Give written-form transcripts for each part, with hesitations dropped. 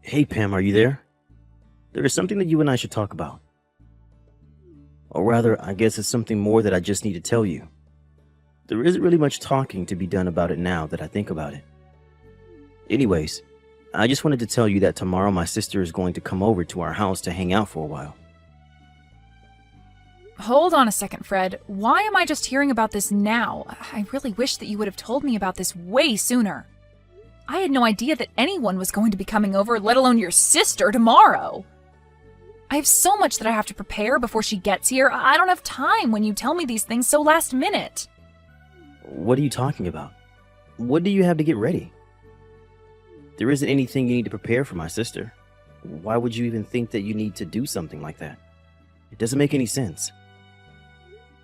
Hey Pam, are you there? There is something that you and I should talk about. Or rather, I guess it's something more that I just need to tell you. There isn't really much talking to be done about it now that I think about it. Anyways, I just wanted to tell you that tomorrow my sister is going to come over to our house to hang out for a while. Hold on a second, Fred. Why am I just hearing about this now? I really wish that you would have told me about this way sooner. I had no idea that anyone was going to be coming over, let alone your sister, tomorrow. I have so much that I have to prepare before she gets here. I don't have time when you tell me these things so last minute. What are you talking about? What do you have to get ready? There isn't anything you need to prepare for my sister. Why would you even think that you need to do something like that? It doesn't make any sense.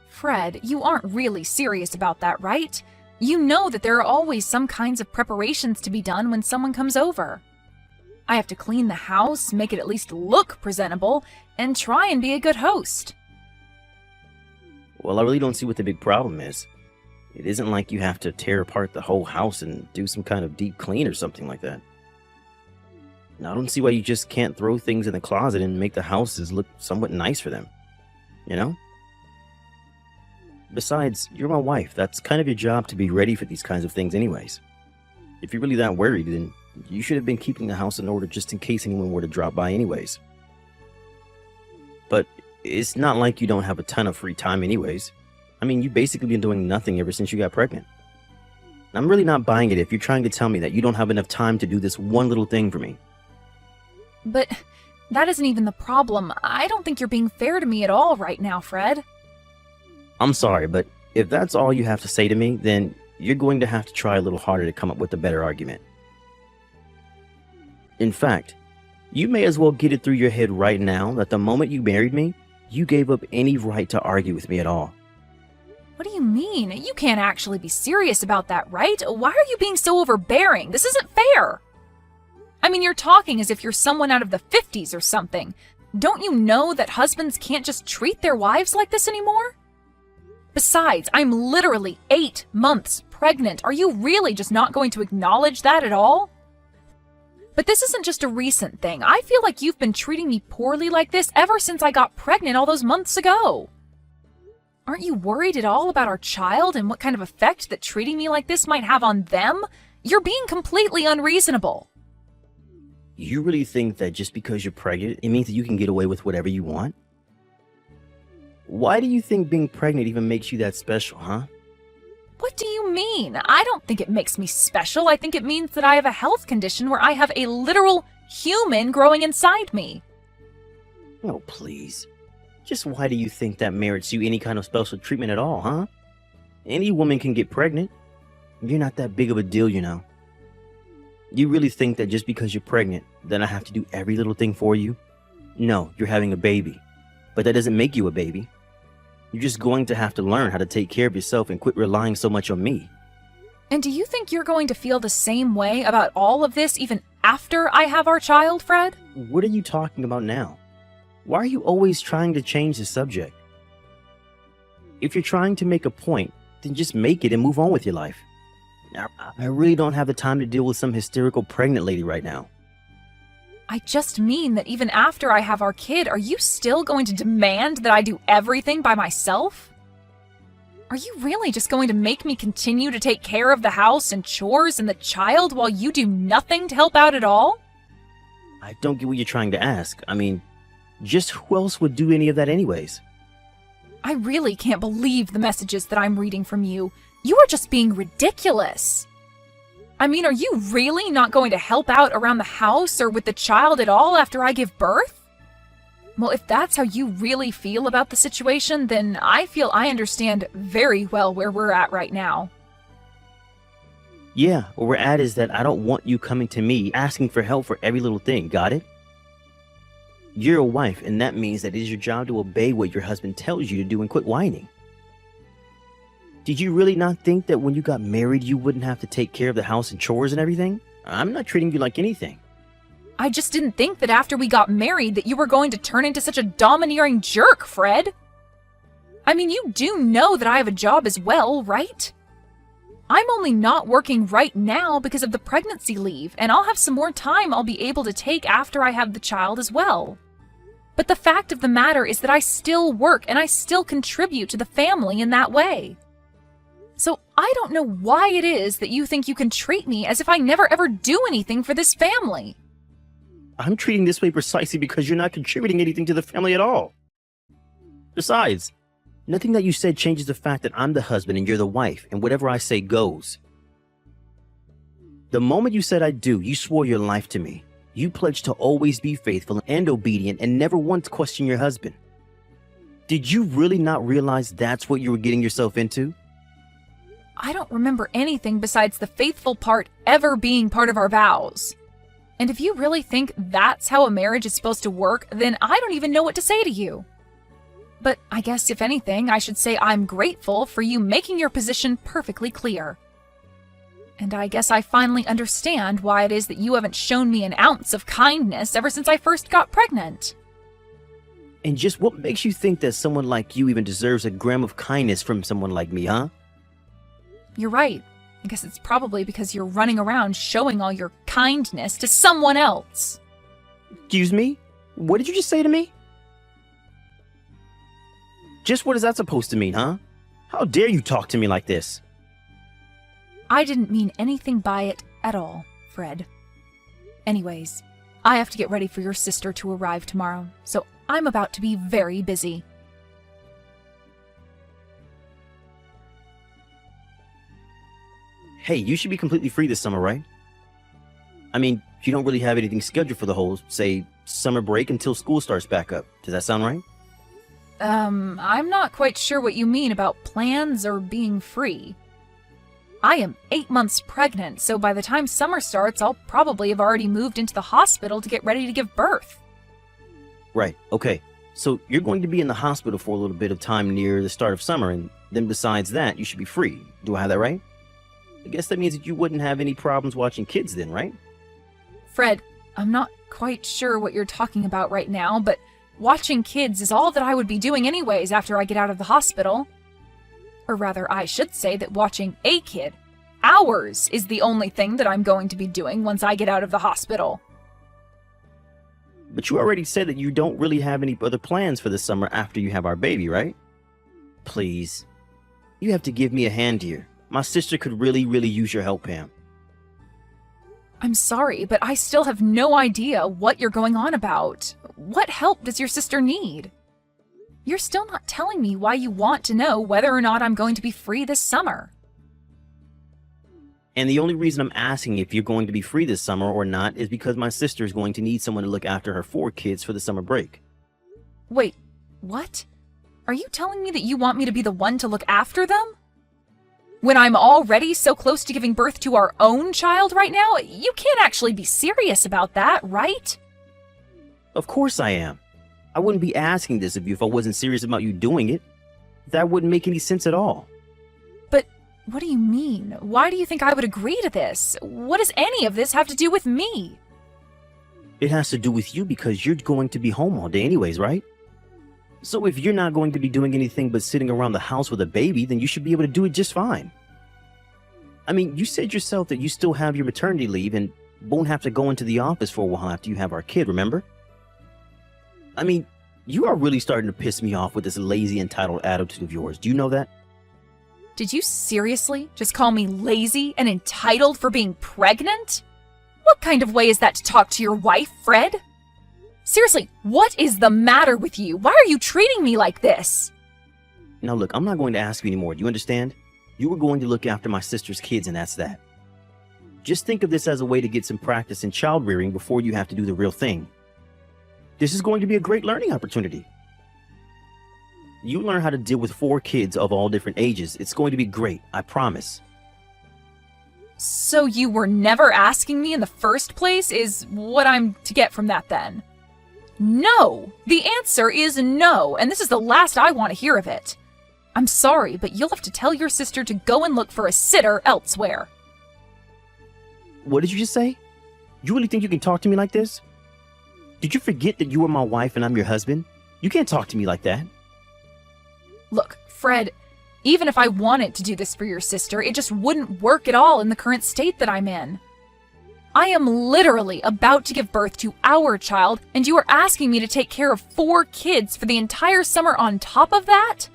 Fred, you aren't really serious about that, right? You know that there are always some kinds of preparations to be done when someone comes over. I have to clean the house, make it at least look presentable, and try and be a good host. Well, I really don't see what the big problem is. It isn't like you have to tear apart the whole house and do some kind of deep clean or something like that. Now, I don't see why you just can't throw things in the closet and make the houses look somewhat nice for them. You know? Besides, you're my wife. That's kind of your job to be ready for these kinds of things anyways. If you're really that worried, then you should have been keeping the house in order just in case anyone were to drop by anyways. But it's not like you don't have a ton of free time anyways. I mean, you've basically been doing nothing ever since you got pregnant. I'm really not buying it if you're trying to tell me that you don't have enough time to do this one little thing for me. But that isn't even the problem. I don't think you're being fair to me at all right now, Fred. I'm sorry, but if that's all you have to say to me, then you're going to have to try a little harder to come up with a better argument. In fact, you may as well get it through your head right now that the moment you married me, you gave up any right to argue with me at all. What do you mean? You can't actually be serious about that, right? Why are you being so overbearing? This isn't fair. I mean, you're talking as if you're someone out of the 50s or something. Don't you know that husbands can't just treat their wives like this anymore? Besides, I'm literally 8 months pregnant. Are you really just not going to acknowledge that at all? But this isn't just a recent thing. I feel like you've been treating me poorly like this ever since I got pregnant all those months ago. Aren't you worried at all about our child and what kind of effect that treating me like this might have on them? You're being completely unreasonable. You really think that just because you're pregnant, it means that you can get away with whatever you want? Why do you think being pregnant even makes you that special, huh? What do you mean? I don't think it makes me special. I think it means that I have a health condition where I have a literal human growing inside me. Oh, please. Just why do you think that merits you any kind of special treatment at all, huh? Any woman can get pregnant. You're not that big of a deal, you know. You really think that just because you're pregnant, then I have to do every little thing for you? No, you're having a baby. But that doesn't make you a baby. You're just going to have to learn how to take care of yourself and quit relying so much on me. And do you think you're going to feel the same way about all of this even after I have our child, Fred? What are you talking about now? Why are you always trying to change the subject? If you're trying to make a point, then just make it and move on with your life. Now, I really don't have the time to deal with some hysterical pregnant lady right now. I just mean that even after I have our kid, are you still going to demand that I do everything by myself? Are you really just going to make me continue to take care of the house and chores and the child while you do nothing to help out at all? I don't get what you're trying to ask. I mean, just who else would do any of that anyways? I really can't believe the messages that I'm reading from you. You are just being ridiculous. I mean, are you really not going to help out around the house or with the child at all after I give birth? Well, if that's how you really feel about the situation, then I feel I understand very well where we're at right now. Yeah, where we're at is that I don't want you coming to me asking for help for every little thing, got it? You're a wife, and that means that it is your job to obey what your husband tells you to do and quit whining. Did you really not think that when you got married, you wouldn't have to take care of the house and chores and everything? I'm not treating you like anything. I just didn't think that after we got married that you were going to turn into such a domineering jerk, Fred. I mean, you do know that I have a job as well, right? I'm only not working right now because of the pregnancy leave, and I'll have some more time I'll be able to take after I have the child as well. But the fact of the matter is that I still work and I still contribute to the family in that way. So I don't know why it is that you think you can treat me as if I never ever do anything for this family. I'm treating this way precisely because you're not contributing anything to the family at all. Besides, nothing that you said changes the fact that I'm the husband and you're the wife, and whatever I say goes. The moment you said I do, you swore your life to me. You pledged to always be faithful and obedient and never once question your husband. Did you really not realize that's what you were getting yourself into? I don't remember anything besides the faithful part ever being part of our vows. And if you really think that's how a marriage is supposed to work, then I don't even know what to say to you. But I guess if anything, I should say I'm grateful for you making your position perfectly clear. And I guess I finally understand why it is that you haven't shown me an ounce of kindness ever since I first got pregnant. And just what makes you think that someone like you even deserves a gram of kindness from someone like me, huh? You're right. I guess it's probably because you're running around showing all your kindness to someone else. Excuse me? What did you just say to me? Just what is that supposed to mean, huh? How dare you talk to me like this? I didn't mean anything by it at all, Fred. Anyways, I have to get ready for your sister to arrive tomorrow, so I'm about to be very busy. Hey, you should be completely free this summer, right? I mean, you don't really have anything scheduled for the whole, say, summer break until school starts back up. Does that sound right? I'm not quite sure what you mean about plans or being free. I am 8 months pregnant, so by the time summer starts, I'll probably have already moved into the hospital to get ready to give birth. Right, okay. So you're going to be in the hospital for a little bit of time near the start of summer, and then besides that, you should be free. Do I have that right? I guess that means that you wouldn't have any problems watching kids then, right? Fred, I'm not quite sure what you're talking about right now, but watching kids is all that I would be doing anyways after I get out of the hospital. Or rather, I should say that watching a kid, ours, is the only thing that I'm going to be doing once I get out of the hospital. But you already said that you don't really have any other plans for the summer after you have our baby, right? Please. You have to give me a hand here. My sister could really use your help, Pam. I'm sorry, but I still have no idea what you're going on about. What help does your sister need? You're still not telling me why you want to know whether or not I'm going to be free this summer. And the only reason I'm asking if you're going to be free this summer or not is because my sister is going to need someone to look after her 4 kids for the summer break. Wait, what? Are you telling me that you want me to be the one to look after them? When I'm already so close to giving birth to our own child right now? You can't actually be serious about that, right? Of course I am. I wouldn't be asking this of you if I wasn't serious about you doing it. That wouldn't make any sense at all. But what do you mean? Why do you think I would agree to this? What does any of this have to do with me? It has to do with you because you're going to be home all day anyways, right? So if you're not going to be doing anything but sitting around the house with a baby, then you should be able to do it just fine. I mean, you said yourself that you still have your maternity leave and won't have to go into the office for a while after you have our kid, remember? I mean, you are really starting to piss me off with this lazy, entitled attitude of yours. Do you know that? Did you seriously just call me lazy and entitled for being pregnant? What kind of way is that to talk to your wife, Fred? Seriously, what is the matter with you? Why are you treating me like this? Now look, I'm not going to ask you anymore. Do you understand? You were going to look after my sister's kids and that's that. Just think of this as a way to get some practice in child rearing before you have to do the real thing. This is going to be a great learning opportunity. You learn how to deal with 4 kids of all different ages. It's going to be great, I promise. So you were never asking me in the first place is what I'm to get from that then? No! The answer is no, and this is the last I want to hear of it. I'm sorry, but you'll have to tell your sister to go and look for a sitter elsewhere. What did you just say? You really think you can talk to me like this? Did you forget that you are my wife and I'm your husband? You can't talk to me like that. Look, Fred, Even if I wanted to do this for your sister, it just wouldn't work at all in the current state that I'm in. I am literally about to give birth to our child, and you are asking me to take care of 4 kids for the entire summer on top of that?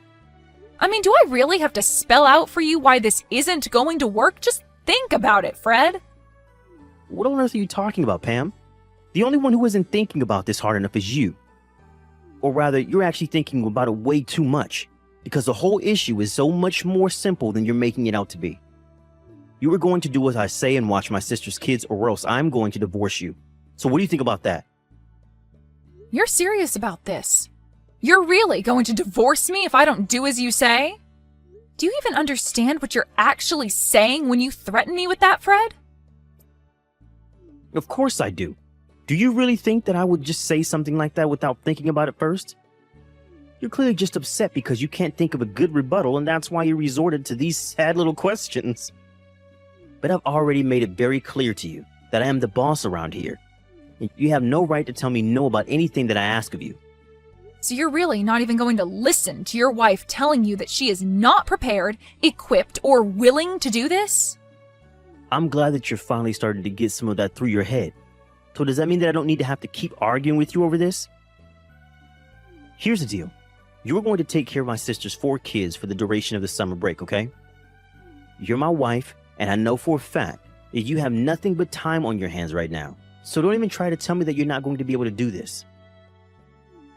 I mean, do I really have to spell out for you why this isn't going to work? Just think about it, Fred. What on earth are you talking about, Pam? The only one who isn't thinking about this hard enough is you. Or rather, you're actually thinking about it way too much, because the whole issue is so much more simple than you're making it out to be. You are going to do as I say and watch my sister's kids, or else I'm going to divorce you. So what do you think about that? You're serious about this? You're really going to divorce me if I don't do as you say? Do you even understand what you're actually saying when you threaten me with that, Fred? Of course I do. Do you really think that I would just say something like that without thinking about it first? You're clearly just upset because you can't think of a good rebuttal, and that's why you resorted to these sad little questions. But I've already made it very clear to you that I am the boss around here, and you have no right to tell me no about anything that I ask of you. So you're really not even going to listen to your wife telling you that she is not prepared, equipped, or willing to do this? I'm glad that you're finally starting to get some of that through your head. So does that mean that I don't need to have to keep arguing with you over this? Here's the deal. You're going to take care of my sister's 4 kids for the duration of the summer break, okay? You're my wife, and I know for a fact that you have nothing but time on your hands right now. So don't even try to tell me that you're not going to be able to do this.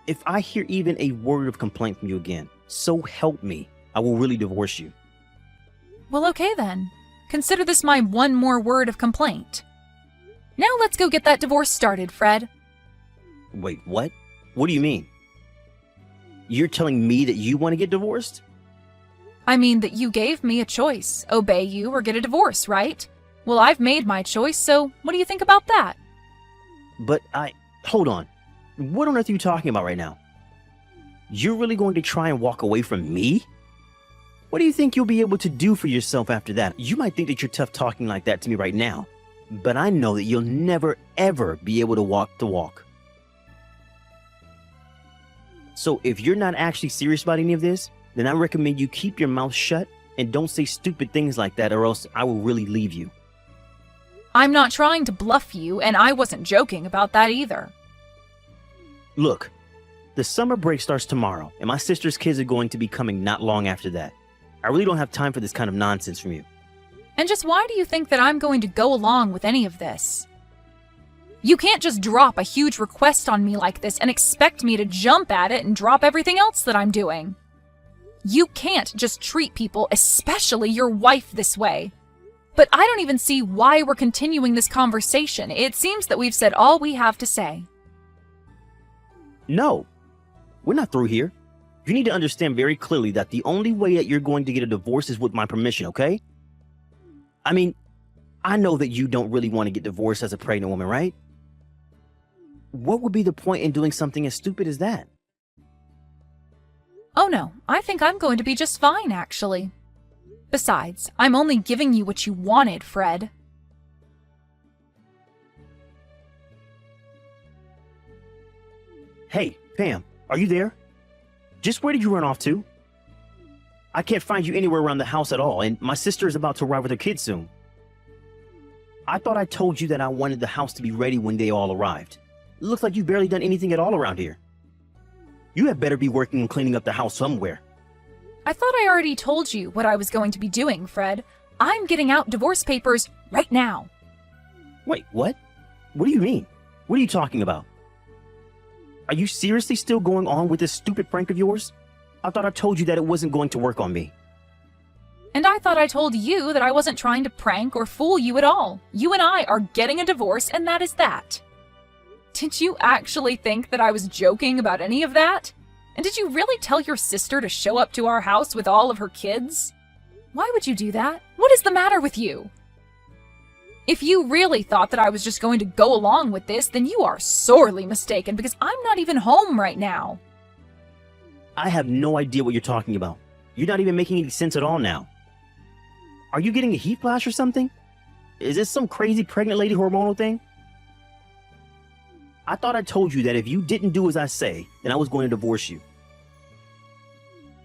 If I hear even a word of complaint from you again, so help me, I will really divorce you. Well, okay then. Consider this my one more word of complaint. Now let's go get that divorce started, Fred. Wait, what? What do you mean? You're telling me that you want to get divorced? I mean that you gave me a choice. Obey you or get a divorce, right? Well, I've made my choice, so what do you think about that? But hold on. What on earth are you talking about right now? You're really going to try and walk away from me? What do you think you'll be able to do for yourself after that? You might think that you're tough talking like that to me right now, but I know that you'll never, ever be able to walk the walk. So if you're not actually serious about any of this, then I recommend you keep your mouth shut and don't say stupid things like that, or else I will really leave you. I'm not trying to bluff you, and I wasn't joking about that either. Look, the summer break starts tomorrow, and my sister's kids are going to be coming not long after that. I really don't have time for this kind of nonsense from you. And just why do you think that I'm going to go along with any of this? You can't just drop a huge request on me like this and expect me to jump at it and drop everything else that I'm doing. You can't just treat people, especially your wife, this way. But I don't even see why we're continuing this conversation. It seems that we've said all we have to say. No, we're not through here. You need to understand very clearly that the only way that you're going to get a divorce is with my permission, okay? I mean, I know that you don't really want to get divorced as a pregnant woman, right? What would be the point in doing something as stupid as that? Oh no, I think I'm going to be just fine, actually. Besides, I'm only giving you what you wanted, Fred. Hey, Pam, are you there? Just where did you run off to? I can't find you anywhere around the house at all, and my sister is about to arrive with her kids soon. I thought I told you that I wanted the house to be ready when they all arrived. It looks like you've barely done anything at all around here. You had better be working and cleaning up the house somewhere. I thought I already told you what I was going to be doing, Fred. I'm getting out divorce papers right now. Wait, what? What do you mean? What are you talking about? Are you seriously still going on with this stupid prank of yours? I thought I told you that it wasn't going to work on me. And I thought I told you that I wasn't trying to prank or fool you at all. You and I are getting a divorce, and that is that. Did you actually think that I was joking about any of that? And did you really tell your sister to show up to our house with all of her kids? Why would you do that? What is the matter with you? If you really thought that I was just going to go along with this, then you are sorely mistaken, because I'm not even home right now. I have no idea what you're talking about. You're not even making any sense at all now. Are you getting a heat flash or something? Is this some crazy pregnant lady hormonal thing? I thought I told you that if you didn't do as I say, then I was going to divorce you.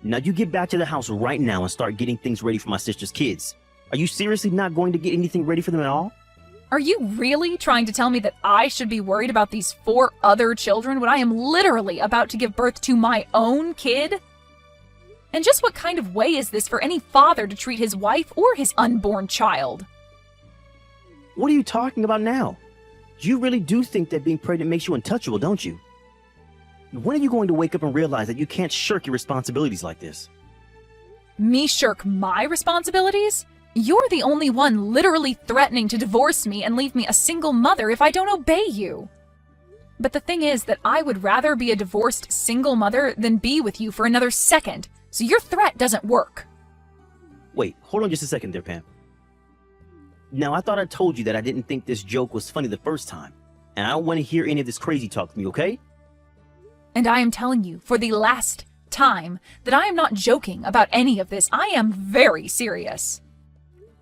Now you get back to the house right now and start getting things ready for my sister's kids. Are you seriously not going to get anything ready for them at all? Are you really trying to tell me that I should be worried about these 4 other children when I am literally about to give birth to my own kid? And just what kind of way is this for any father to treat his wife or his unborn child? What are you talking about now? You really do think that being pregnant makes you untouchable, don't you? When are you going to wake up and realize that you can't shirk your responsibilities like this? Me shirk my responsibilities? You're the only one literally threatening to divorce me and leave me a single mother if I don't obey you. But the thing is that I would rather be a divorced single mother than be with you for another second, so your threat doesn't work. Wait, hold on just a second there, Pam. Now, I thought I told you that I didn't think this joke was funny the first time, and I don't want to hear any of this crazy talk from you, okay? And I am telling you, for the last time, that I am not joking about any of this. I am very serious.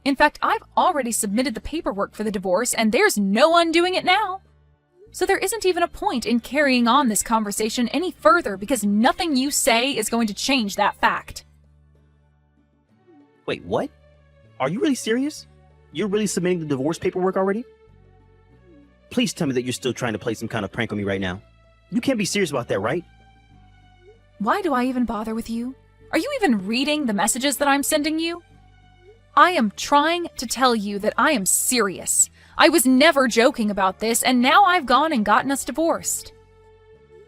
In fact, I've already submitted the paperwork for the divorce, and there's no undoing it now. So there isn't even a point in carrying on this conversation any further because nothing you say is going to change that fact. Wait, what? Are you really serious? You're really submitting the divorce paperwork already? Please tell me that you're still trying to play some kind of prank on me right now. You can't be serious about that, right? Why do I even bother with you? Are you even reading the messages that I'm sending you? I am trying to tell you that I am serious. I was never joking about this, and now I've gone and gotten us divorced.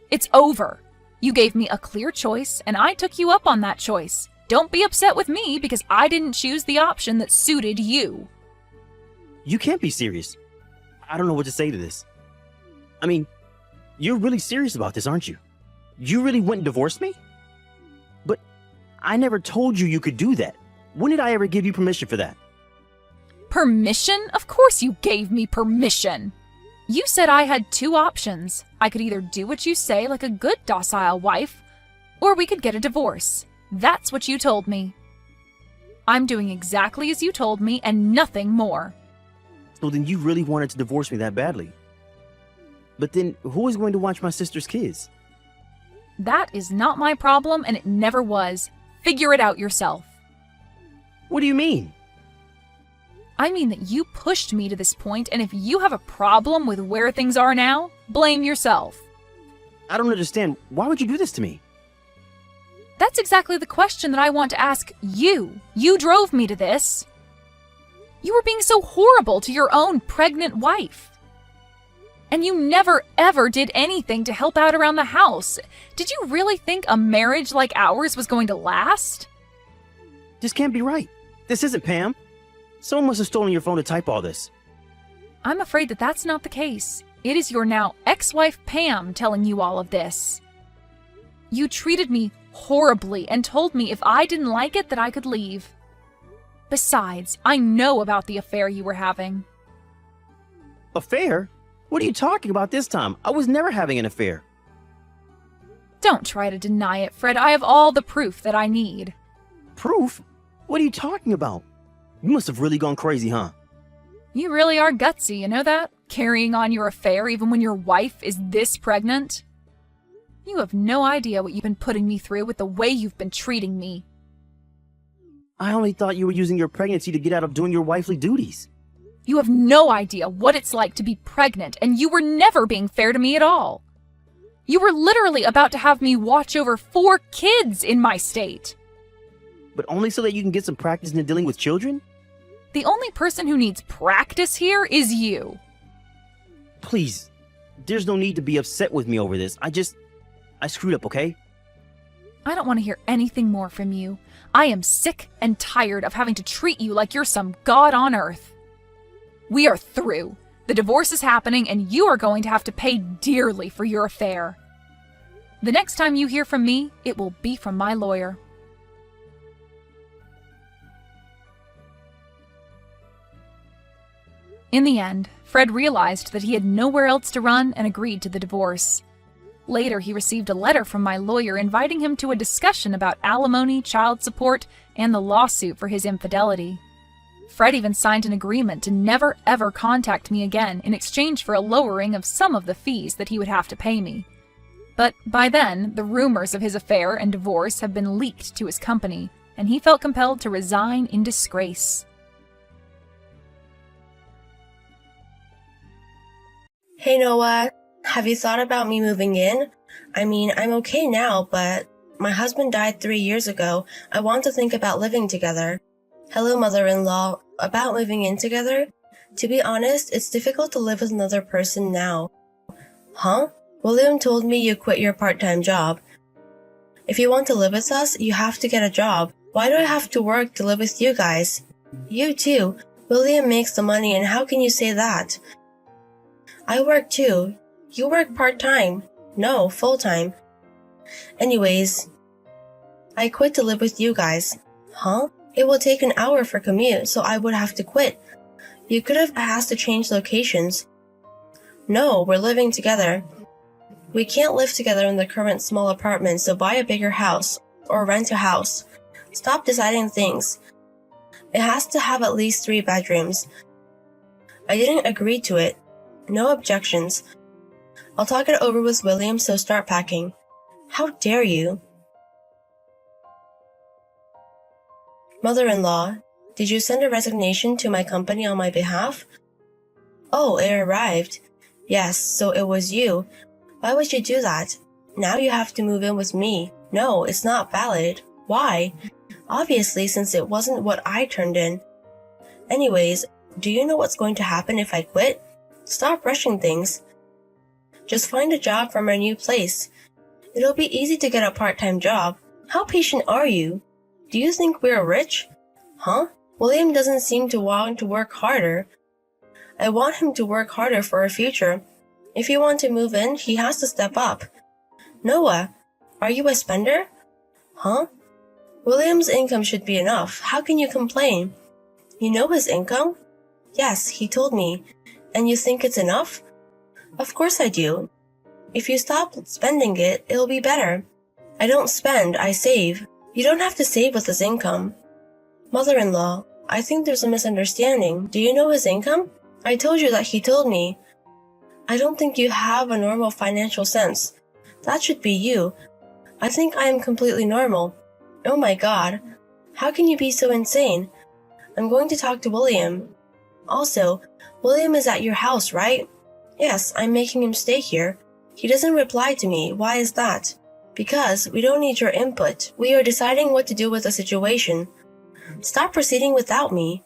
It's over. You gave me a clear choice, and I took you up on that choice. Don't be upset with me because I didn't choose the option that suited you. You can't be serious. I don't know what to say to this. I mean, you're really serious about this, aren't you? You really went and divorced me? But I never told you you could do that. When did I ever give you permission for that? Permission? Of course you gave me permission. You said I had 2 options. I could either do what you say like a good docile wife, or we could get a divorce. That's what you told me. I'm doing exactly as you told me and nothing more. So then you really wanted to divorce me that badly. But then who is going to watch my sister's kids? That is not my problem and it never was. Figure it out yourself. What do you mean? I mean that you pushed me to this point, and if you have a problem with where things are now, blame yourself. I don't understand. Why would you do this to me? That's exactly the question that I want to ask you. You drove me to this. You were being so horrible to your own pregnant wife. And you never ever did anything to help out around the house. Did you really think a marriage like ours was going to last? This can't be right. This isn't Pam. Someone must have stolen your phone to type all this. I'm afraid that that's not the case. It is your now ex-wife Pam telling you all of this. You treated me horribly and told me if I didn't like it that I could leave. Besides, I know about the affair you were having. Affair? What are you talking about this time? I was never having an affair. Don't try to deny it, Fred. I have all the proof that I need. Proof? What are you talking about? You must have really gone crazy, huh? You really are gutsy, you know that? Carrying on your affair even when your wife is this pregnant? You have no idea what you've been putting me through with the way you've been treating me. I only thought you were using your pregnancy to get out of doing your wifely duties. You have no idea what it's like to be pregnant, and you were never being fair to me at all. You were literally about to have me watch over 4 kids in my state. But only so that you can get some practice in dealing with children? The only person who needs practice here is you. Please, there's no need to be upset with me over this. I screwed up, okay? I don't want to hear anything more from you. I am sick and tired of having to treat you like you're some god on earth. We are through. The divorce is happening, and you are going to have to pay dearly for your affair. The next time you hear from me, it will be from my lawyer. In the end, Fred realized that he had nowhere else to run and agreed to the divorce. Later, he received a letter from my lawyer inviting him to a discussion about alimony, child support, and the lawsuit for his infidelity. Fred even signed an agreement to never ever contact me again in exchange for a lowering of some of the fees that he would have to pay me. But by then, the rumors of his affair and divorce have been leaked to his company, and he felt compelled to resign in disgrace. Hey Noah, have you thought about me moving in? I mean, I'm okay now, but my husband died 3 years ago. I want to think about living together. Hello, mother-in-law. About moving in together? To be honest, it's difficult to live with another person now. Huh? William told me you quit your part-time job. If you want to live with us, you have to get a job. Why do I have to work to live with you guys? You too. William makes the money, and how can you say that? I work too. You work part-time. No, full-time. Anyways, I quit to live with you guys. Huh? It will take an hour for commute, so I would have to quit. You could have asked to change locations. No, we're living together. We can't live together in the current small apartment, so buy a bigger house or rent a house. Stop deciding things. It has to have at least 3 bedrooms. I didn't agree to it. No objections. I'll talk it over with William, so start packing. How dare you? Mother-in-law, did you send a resignation to my company on my behalf? Oh, it arrived. Yes, so it was you. Why would you do that? Now you have to move in with me. No, it's not valid. Why? Obviously, since it wasn't what I turned in. Anyways, do you know what's going to happen if I quit? Stop rushing things. Just find a job from our new place. It'll be easy to get a part-time job. How patient are you? Do you think we're rich? Huh? William doesn't seem to want to work harder. I want him to work harder for our future. If you want to move in, he has to step up. Noah, are you a spender? Huh? William's income should be enough. How can you complain? You know his income? Yes, he told me. And you think it's enough? Of course I do. If you stop spending it, it'll be better. I don't spend, I save. You don't have to save with his income. Mother-in-law, I think there's a misunderstanding. Do you know his income? I told you that he told me. I don't think you have a normal financial sense. That should be you. I think I am completely normal. Oh my God. How can you be so insane? I'm going to talk to William. Also, William is at your house, right? Yes, I'm making him stay here. He doesn't reply to me. Why is that? Because we don't need your input. We are deciding what to do with the situation. Stop proceeding without me.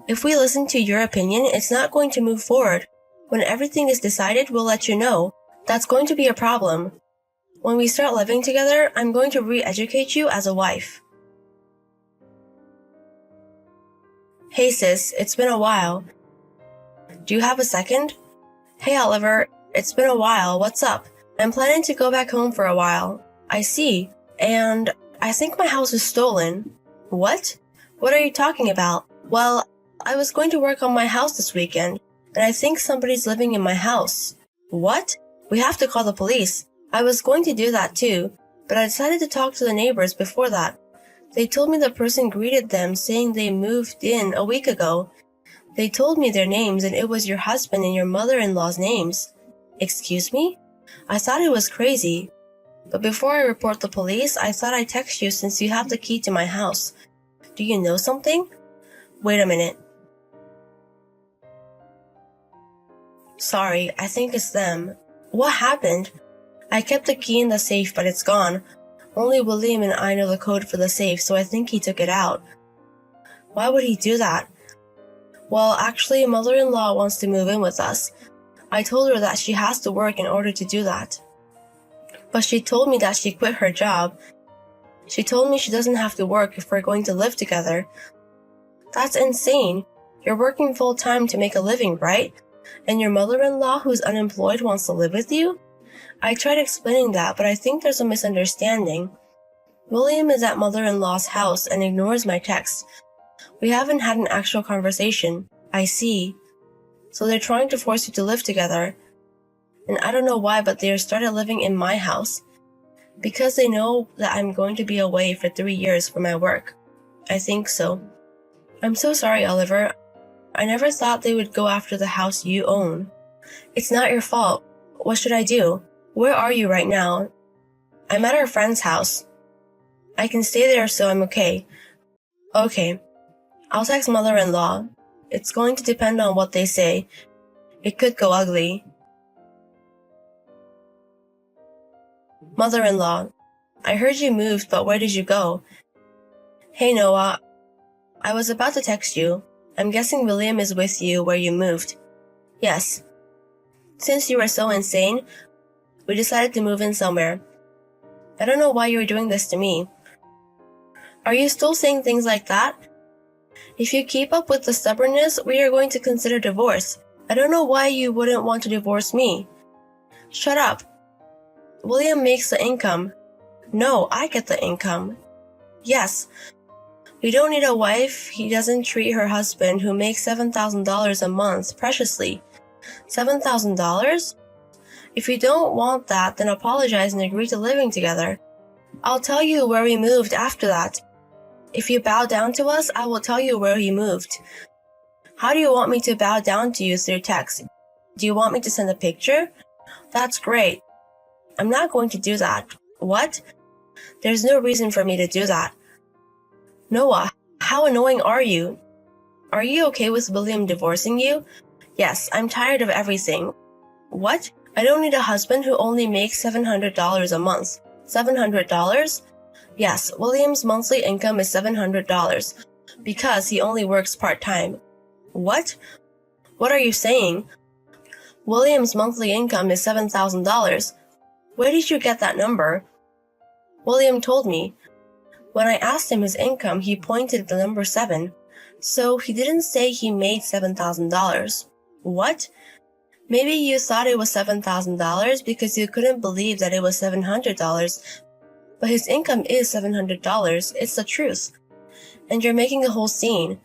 If we listen to your opinion, it's not going to move forward. When everything is decided, we'll let you know. That's going to be a problem. When we start living together, I'm going to re-educate you as a wife. Hey sis, it's been a while. Do you have a second? Hey Oliver, it's been a while. What's up? I'm planning to go back home for a while. I see. And I think my house is stolen. What? What are you talking about? Well, I was going to work on my house this weekend, and I think somebody's living in my house. What? We have to call the police. I was going to do that too, but I decided to talk to the neighbors before that. They told me the person greeted them saying they moved in a week ago. They told me their names, and it was your husband and your mother-in-law's names. Excuse me? I thought it was crazy. But before I report the police, I thought I'd text you since you have the key to my house. Do you know something? Wait a minute. Sorry, I think it's them. What happened? I kept the key in the safe, but it's gone. Only William and I know the code for the safe, so I think he took it out. Why would he do that? Well, actually, mother-in-law wants to move in with us. I told her that she has to work in order to do that. But she told me that she quit her job. She told me she doesn't have to work if we're going to live together. That's insane. You're working full-time to make a living, right? And your mother-in-law who's unemployed wants to live with you? I tried explaining that, but I think there's a misunderstanding. William is at mother-in-law's house and ignores my texts. We haven't had an actual conversation. I see. So they're trying to force you to live together. And I don't know why, but they started living in my house. Because they know that I'm going to be away for 3 years for my work. I think so. I'm so sorry, Oliver. I never thought they would go after the house you own. It's not your fault. What should I do? Where are you right now? I'm at our friend's house. I can stay there so I'm okay. Okay. I'll text mother-in-law. It's going to depend on what they say. It could go ugly. Mother-in-law, I heard you moved, but where did you go? Hey Noah, I was about to text you. I'm guessing William is with you where you moved. Yes. Since you were so insane, we decided to move in somewhere. I don't know why you're doing this to me. Are you still saying things like that? If you keep up with the stubbornness, we are going to consider divorce. I don't know why you wouldn't want to divorce me. Shut up. William makes the income. No, I get the income. Yes. We don't need a wife. He doesn't treat her husband, who makes $7,000 a month, preciously. $7,000? If you don't want that, then apologize and agree to living together. I'll tell you where we moved after that. If you bow down to us, I will tell you where he moved. How do you want me to bow down to you through text? Do you want me to send a picture? That's great. I'm not going to do that. What? There's no reason for me to do that. Noah, how annoying are you? Are you okay with William divorcing you? Yes, I'm tired of everything. What? I don't need a husband who only makes $700 a month. $700? Yes, William's monthly income is $700 because he only works part-time. What? What are you saying? William's monthly income is $7,000. Where did you get that number? William told me. When I asked him his income, he pointed at the number 7. So he didn't say he made $7,000. What? Maybe you thought it was $7,000 because you couldn't believe that it was $700. But his income is $700. It's the truth. And you're making a whole scene.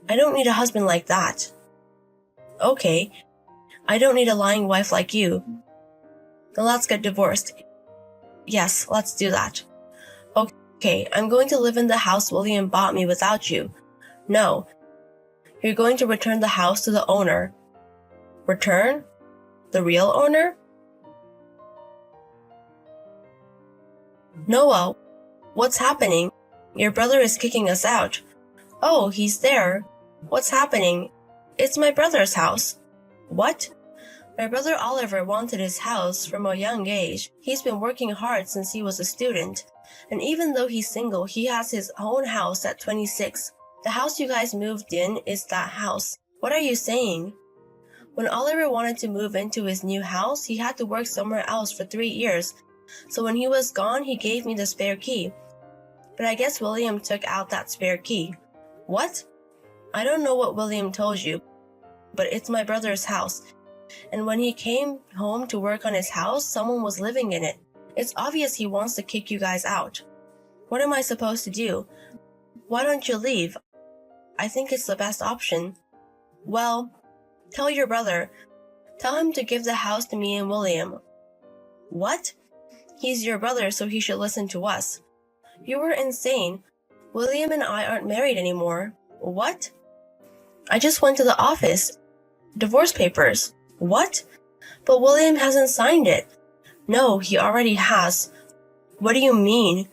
I don't need a husband like that. Okay. I don't need a lying wife like you. Then let's get divorced. Yes, let's do that. Okay, I'm going to live in the house William bought me without you. No. You're going to return the house to the owner. Return? The real owner? Noah, what's happening? Your brother is kicking us out. Oh, he's there. What's happening? It's my brother's house. What? My brother Oliver wanted his house from a young age. He's been working hard since he was a student. And even though he's single, he has his own house at 26. The house you guys moved in is that house. What are you saying? When Oliver wanted to move into his new house, he had to work somewhere else for 3 years. So when he was gone, he gave me the spare key. But I guess William took out that spare key. What? I don't know what William told you, but it's my brother's house. And when he came home to work on his house, someone was living in it. It's obvious he wants to kick you guys out. What am I supposed to do? Why don't you leave? I think it's the best option. Well, tell your brother. Tell him to give the house to me and William. What? He's your brother, so he should listen to us. You were insane. William and I aren't married anymore. What? I just went to the office. Divorce papers. What? But William hasn't signed it. No, he already has. What do you mean?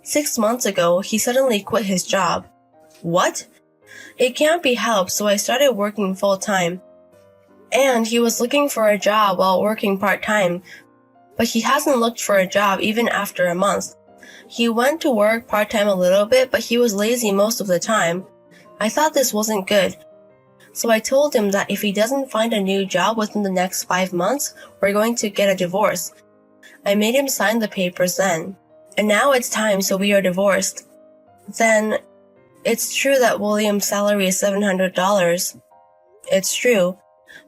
6 months ago, he suddenly quit his job. What? It can't be helped, so I started working full-time. And he was looking for a job while working part-time. But he hasn't looked for a job even after a month. He went to work part-time a little bit, but he was lazy most of the time. I thought this wasn't good. So I told him that if he doesn't find a new job within the next 5 months, we're going to get a divorce. I made him sign the papers then. And now it's time, so we are divorced. Then, it's true that William's salary is $700. It's true.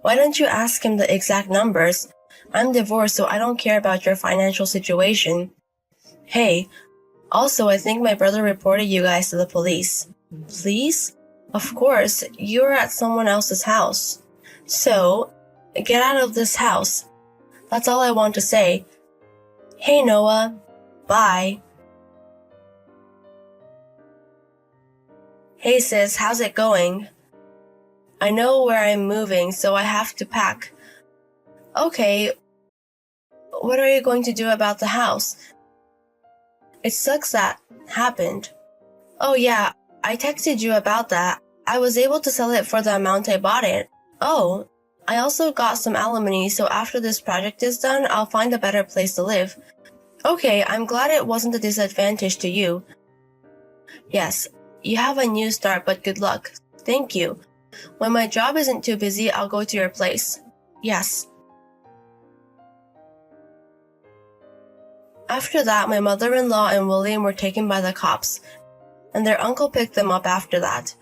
Why don't you ask him the exact numbers? I'm divorced, so I don't care about your financial situation. Hey, also I think my brother reported you guys to the police. Police? Of course, you're at someone else's house. So, get out of this house. That's all I want to say. Hey Noah, bye. Hey sis, how's it going? I know where I'm moving, so I have to pack. Okay, What are you going to do about the house? It sucks that happened. Oh yeah, I texted you about that. I was able to sell it for the amount I bought it. Oh, I also got some alimony, so after this project is done, I'll find a better place to live. Okay, I'm glad it wasn't a disadvantage to you. Yes, you have a new start, but good luck. Thank you. When my job isn't too busy, I'll go to your place. Yes. After that, my mother-in-law and William were taken by the cops, and their uncle picked them up after that.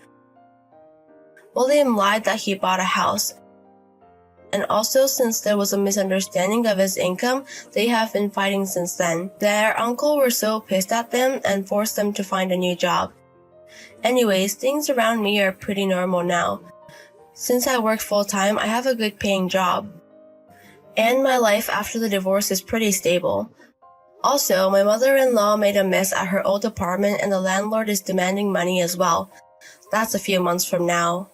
William lied that he bought a house, and also since there was a misunderstanding of his income, they have been fighting since then. Their uncle were so pissed at them and forced them to find a new job. Anyways, things around me are pretty normal now. Since I work full-time, I have a good paying job. And my life after the divorce is pretty stable. Also, my mother-in-law made a mess at her old apartment and the landlord is demanding money as well. That's a few months from now.